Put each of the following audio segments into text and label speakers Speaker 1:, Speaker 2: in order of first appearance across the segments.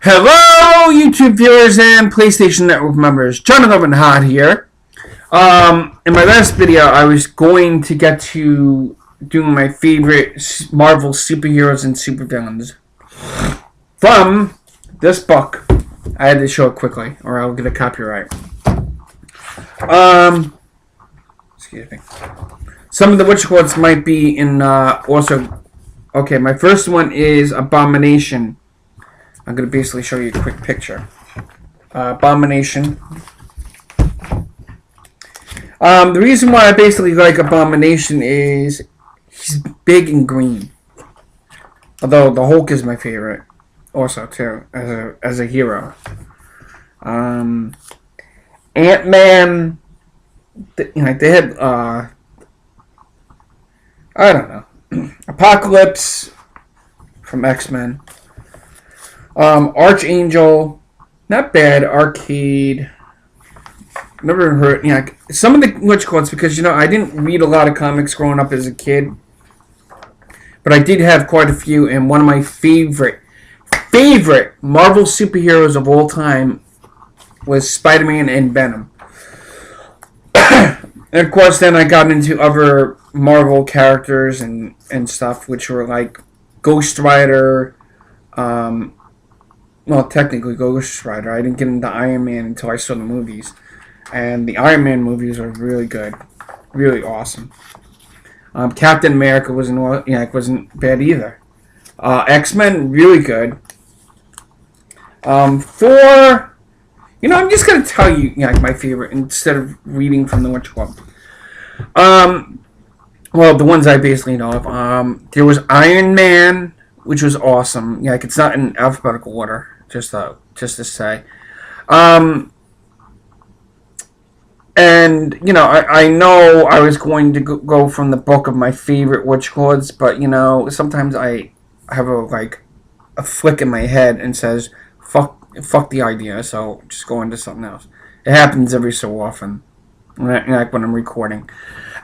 Speaker 1: Hello, YouTube viewers and PlayStation Network members. Jonathan Hart here. In my last video, I was going to get to doing my favorite Marvel superheroes and supervillains from this book. I had to show it quickly, or I'll get a copyright. Excuse me. Some of the witch might be in also. Okay, my first one is Abomination. I'm going to basically show you a quick picture. Abomination. The reason why I basically like Abomination is he's big and green. Although the Hulk is my favorite, also too, as a hero. Ant-Man. They had I don't know. Apocalypse from X-Men. Archangel, not bad. Arcade, never heard. Some of the witch quotes because I didn't read a lot of comics growing up as a kid, but I did have quite a few. And one of my favorite Marvel superheroes of all time was Spider-Man and Venom. And of course, then I got into other Marvel characters and stuff, which were like Ghost Rider. Well, technically Ghost Rider. I didn't get into Iron Man until I saw the movies. And the Iron Man movies are really good. Really awesome. Captain America wasn't bad either. X-Men, really good. Thor, I'm just going to tell you, my favorite instead of reading from the Witch Club. Well, the ones I basically know of. There was Iron Man, which was awesome. It's not in alphabetical order. Just to say, and I know I was going to go from the book of my favorite witch lords, but sometimes I have a flick in my head and says fuck the idea, so just go into something else. It happens every so often, when I'm recording,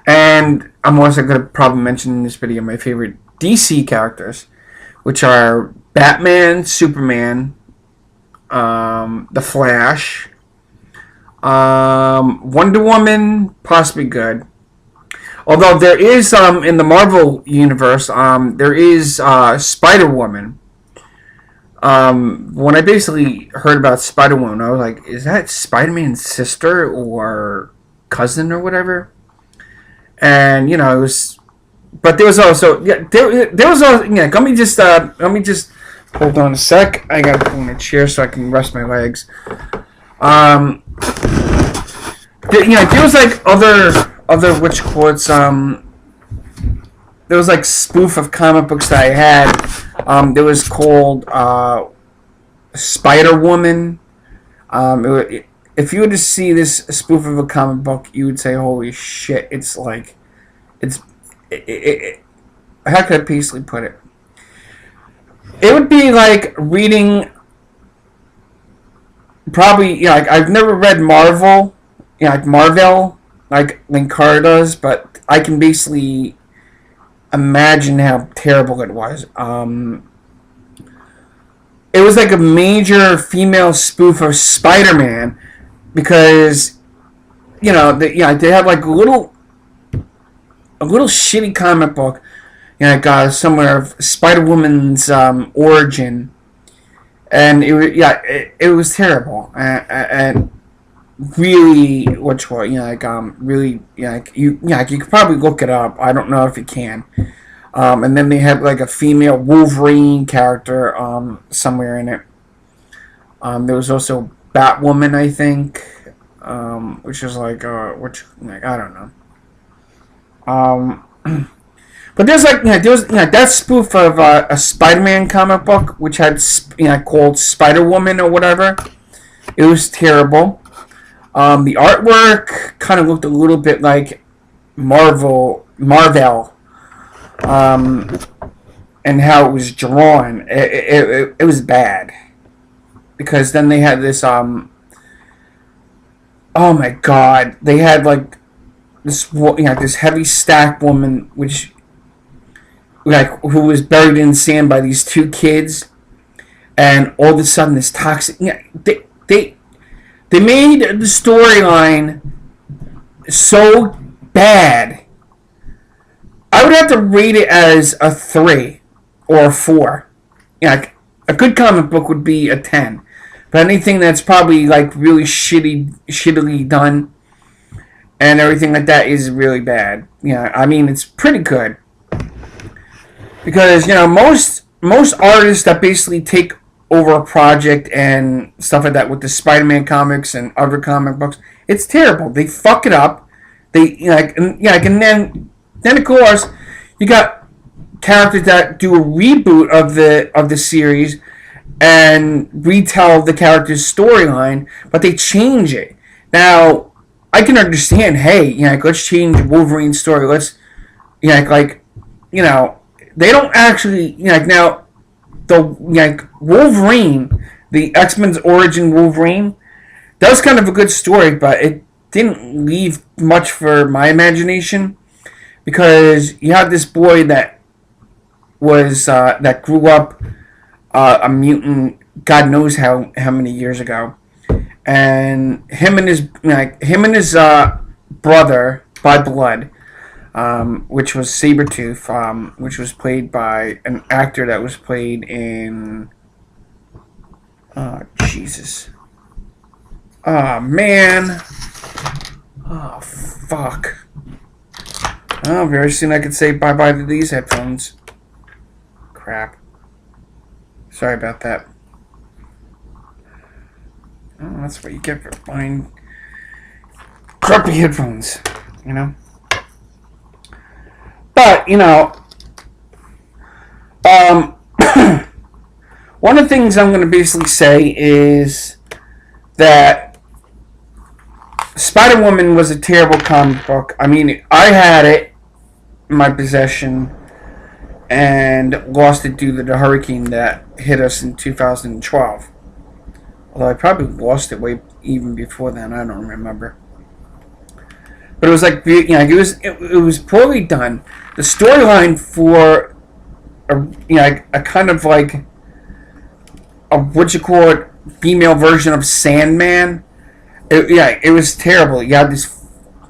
Speaker 1: and I'm also going to probably mention in this video my favorite DC characters, which are Batman, Superman, The Flash, Wonder Woman, possibly good. Although there is in the Marvel universe, there is Spider-Woman. When I basically heard about Spider-Woman, I was like, is that Spider-Man's sister or cousin or whatever? And it was, but there was also there was also let me just hold on a sec. I gotta pull my chair so I can rest my legs. There was like other witch quotes. There was like spoof of comic books that I had. There was called Spider Woman. If you were to see this spoof of a comic book, you would say, "Holy shit!" It's like, how could I peacefully put it? It would be like reading, probably, I've never read Marvel, like Marvel, like Linkara does, but I can basically imagine how terrible it was. It was like a major female spoof of Spider-Man, because, they have like a little shitty comic book, somewhere of Spider-Woman's origin, and it was terrible, and really, really, you could probably look it up. I don't know if you can. And then they had like a female Wolverine character somewhere in it. There was also Batwoman, I think, which is like I don't know. But there's that spoof of a Spider-Man comic book, which had called Spider-Woman or whatever. It was terrible. The artwork kind of looked a little bit like Marvel, and how it was drawn. It was bad, because then they had this oh my god, they had like this heavy stack woman, which who was buried in sand by these two kids, and all of a sudden this toxic. Yeah, they made the storyline so bad. I would have to rate it as a 3 or a 4. Yeah, like, a good comic book would be a 10. But anything that's probably like really shittily done and everything like that is really bad. Yeah, I mean it's pretty good because most artists that basically take over a project and stuff like that with the Spider-Man comics and other comic books, it's terrible. They fuck it up. And then of course you got characters that do a reboot of the series and retell the character's storyline, but they change it. Now, I can understand, hey, let's change Wolverine's story. Let's, they don't actually, now, Wolverine, the X-Men's origin Wolverine, that was kind of a good story, but it didn't leave much for my imagination because you had this boy that grew up a mutant, God knows how many years ago, and him and his brother by blood, which was Sabretooth, which was played by an actor that was played in Jesus. Oh man. Oh fuck. Oh, very soon I could say bye-bye to these headphones. Crap. Sorry about that. Oh, that's what you get for buying crappy headphones, But, one of the things I'm going to basically say is that Spider-Woman was a terrible comic book. I mean, I had it in my possession and lost it due to the hurricane that hit us in 2012. Although I probably lost it way even before then, I don't remember. But it was like, it was poorly done. The storyline for a kind of like a female version of Sandman. It was terrible. You had this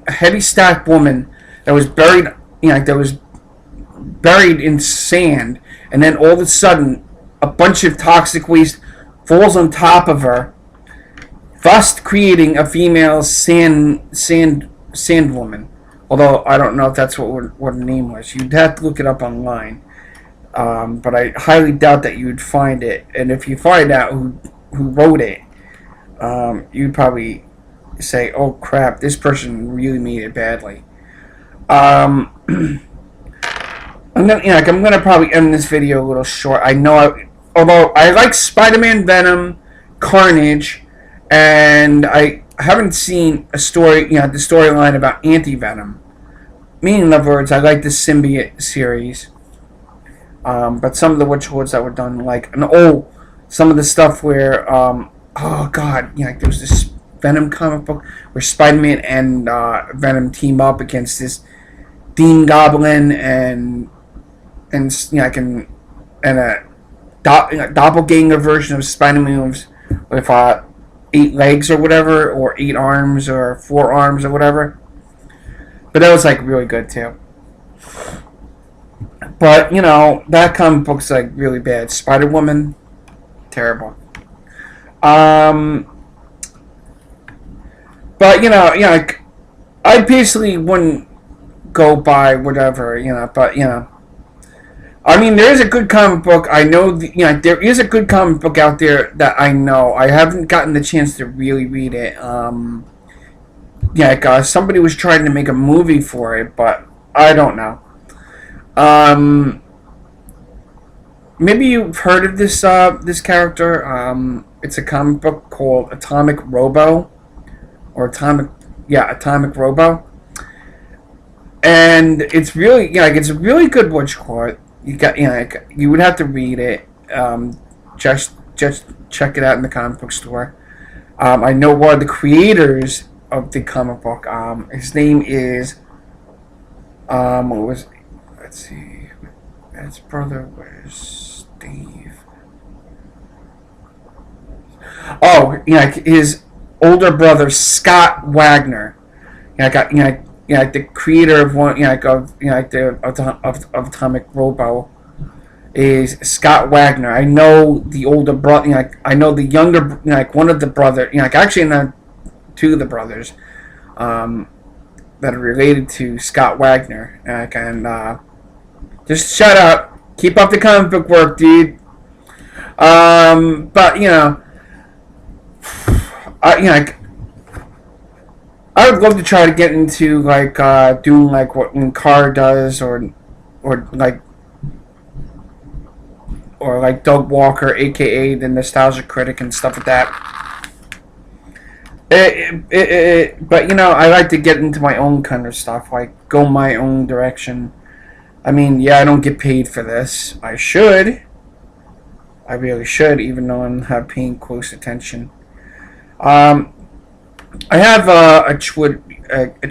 Speaker 1: heavy stacked woman that was buried, buried in sand, and then all of a sudden, a bunch of toxic waste falls on top of her, thus creating a female sand woman. Although I don't know if that's what her name was. You'd have to look it up online. But I highly doubt that you'd find it. And if you find out who wrote it, you'd probably say, "Oh crap, this person really made it badly." I'm gonna probably end this video a little short. Although I like Spider-Man, Venom, Carnage, and I haven't seen the storyline about Anti-Venom. Meaning, in other words, I like the Symbiote series. But some of the Witch Lords that were done, some of the stuff where, there was this Venom comic book where Spider-Man and Venom team up against this Dean Goblin and a doppelganger version of Spider-Man with 8 legs or whatever, or 8 arms or 4 arms or whatever. But that was really good too. But that comic book's really bad. Spider-Woman, terrible. But I basically wouldn't go by whatever, but I mean, there is a good comic book. I know, there is a good comic book out there that I know. I haven't gotten the chance to really read it. Somebody was trying to make a movie for it, but I don't know. Maybe you've heard of this character. It's a comic book called Atomic Robo, Atomic Robo, and it's really it's a really good witch court. You would have to read it. Just check it out in the comic book store. I know one of the creators of the comic book. His name is let's see, his brother was Steve. Oh, like his older brother Scott Wagner. Got the creator of one, like the of Atomic Robo is Scott Wagner. I know the older brother. I know the younger, like one of the brother. Like actually, not two of the brothers, that are related to Scott Wagner. And just shut up. Keep up the comic book work, dude. But I I would love to try to get into doing like what Carr does, or like Doug Walker, aka the Nostalgia Critic, and stuff like that. But I like to get into my own kind of stuff, like go my own direction. I mean, yeah, I don't get paid for this. I should. I really should, even though I'm not paying close attention. I have a Twitter, like a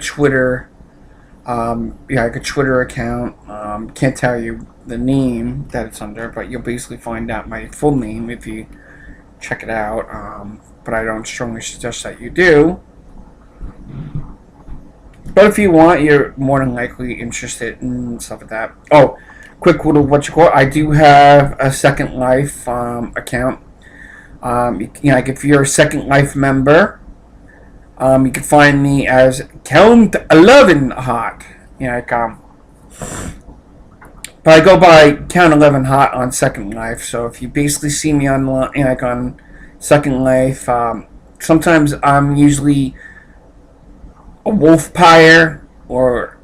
Speaker 1: Twitter account. Can't tell you the name that it's under, but you'll basically find out my full name if you check it out. But I don't strongly suggest that you do. But if you want, you're more than likely interested in stuff like that. Oh, quick little I do have a Second Life account. Like if you're a Second Life member, you can find me as Count 11 Hot. But I go by Count 11 Hot on Second Life. So if you basically see me on Second Life, sometimes I'm usually a wolf pyre or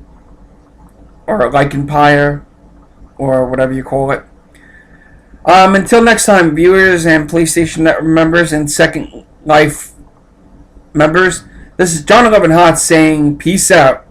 Speaker 1: a lichen pyre or whatever you call it. Until next time, viewers and PlayStation Network members and Second Life members, this is John 11 Hot saying peace out.